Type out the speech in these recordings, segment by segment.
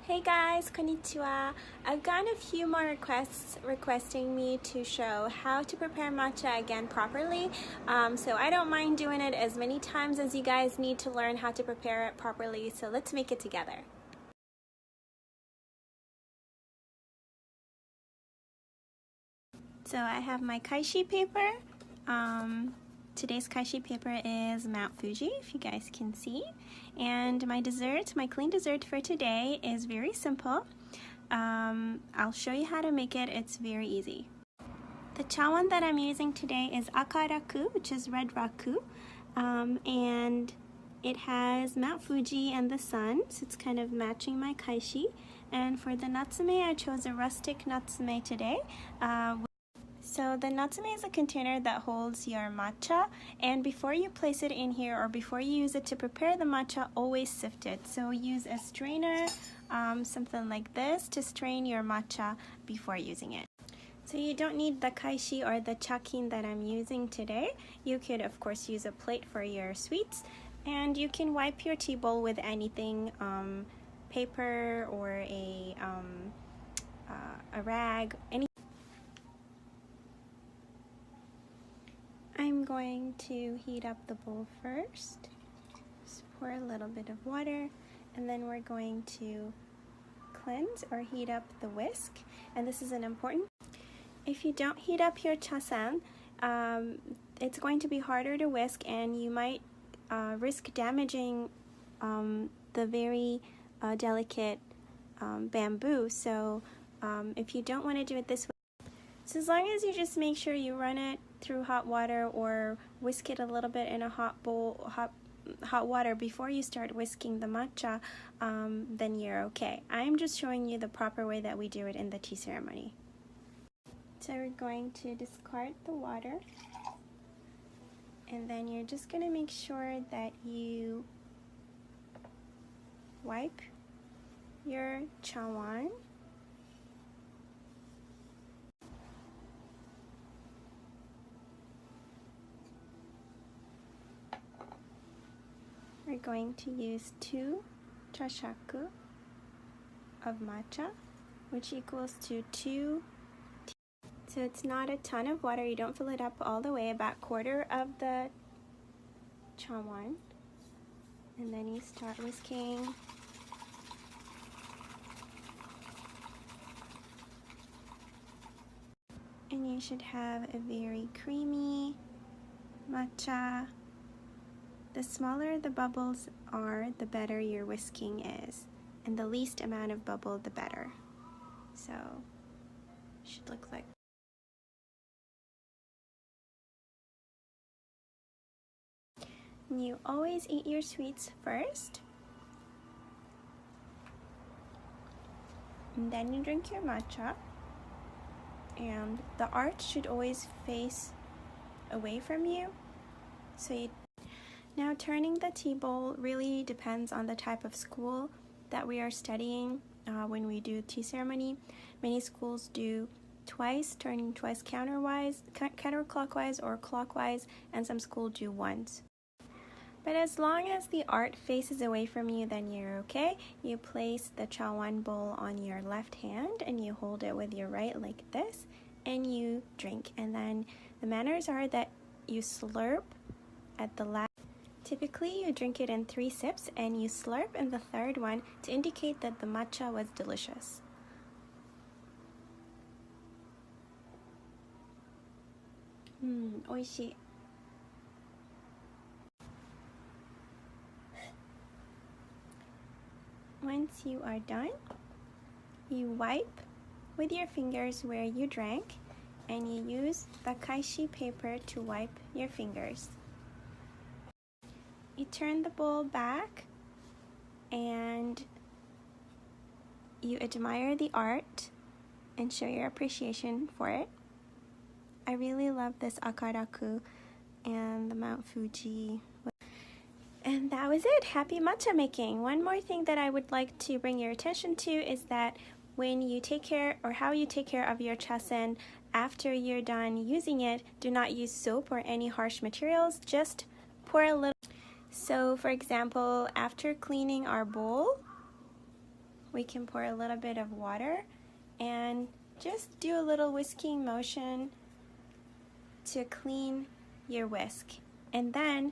Hey guys, konnichiwa. I've gotten a few more requests requesting me to show how to prepare matcha again properly. So I don't mind doing it as many times as you guys need to learn how to prepare it properly. So let's make it together. So I have my kaishi paper. Today's kaishi paper is Mount Fuji, if you guys can see. And my dessert, my clean dessert for today is very simple. I'll show you how to make it. It's very easy. The chawan that I'm using today is akaraku, which is red raku. And it has Mount Fuji and the sun, so it's kind of matching my kaishi. And for the natsume, I chose a rustic natsume today. So the natsume is a container that holds your matcha, and before you place it in here or before you use it to prepare the matcha, always sift it. So use a strainer, something like this, to strain your matcha before using it. So you don't need the kaishi or the chakin that I'm using today. You could of course use a plate for your sweets, and you can wipe your tea bowl with anything, paper or a rag, anything. I'm going to heat up the bowl first. Just pour a little bit of water, and then we're going to cleanse or heat up the whisk. And this is an important. If you don't heat up your chasan, it's going to be harder to whisk, and you might risk damaging the very delicate bamboo. So if you don't want to do it this way, so as long as you just make sure you run it through hot water or whisk it a little bit in a hot bowl, hot water before you start whisking the matcha, then you're okay. I'm just showing you the proper way that we do it in the tea ceremony. So we're going to discard the water, and then you're just going to make sure that you wipe your chawan. We're going to use 2 chashaku of matcha, which equals to 2. So it's not a ton of water. You don't fill it up all the way, about 1/4 of the chawan. And then you start whisking. And you should have a very creamy matcha. The smaller the bubbles are, the better your whisking is. And the least amount of bubble, the better. So, it should look like. You always eat your sweets first. And then you drink your matcha. And the arch should always face away from you. So you. Now, turning the tea bowl really depends on the type of school that we are studying when we do tea ceremony. Many schools do twice, turning twice counterclockwise or clockwise, and some schools do once. But as long as the art faces away from you, then you're okay. You place the chawan bowl on your left hand, and you hold it with your right like this, and you drink. And then the manners are that you slurp at the last. Typically, you drink it in 3 sips, and you slurp in the 3rd one to indicate that the matcha was delicious. Oishii. Once you are done, you wipe with your fingers where you drank, and you use the kaishi paper to wipe your fingers. You turn the bowl back, and you admire the art and show your appreciation for it. I really love this akaraku and the Mount Fuji. And that was it. Happy matcha making. One more thing that I would like to bring your attention to is that when you take care, or how you take care of your chasen after you're done using it, do not use soap or any harsh materials. Just pour a little. So for example, after cleaning our bowl, we can pour a little bit of water and just do a little whisking motion to clean your whisk. And then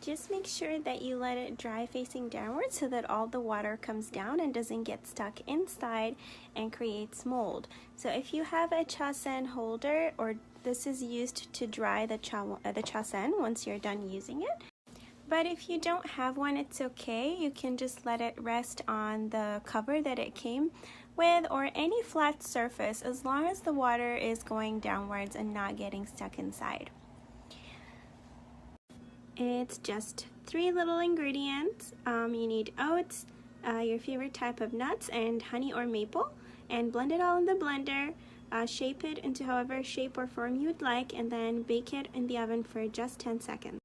just make sure that you let it dry facing downward so that all the water comes down and doesn't get stuck inside and creates mold. So if you have a chasen holder, or this is used to dry the chasen once you're done using it. But if you don't have one, it's okay. You can just let it rest on the cover that it came with or any flat surface, as long as the water is going downwards and not getting stuck inside. It's just 3 little ingredients. You need oats, your favorite type of nuts, and honey or maple, and blend it all in the blender. Shape it into however shape or form you'd like, and then bake it in the oven for just 10 seconds.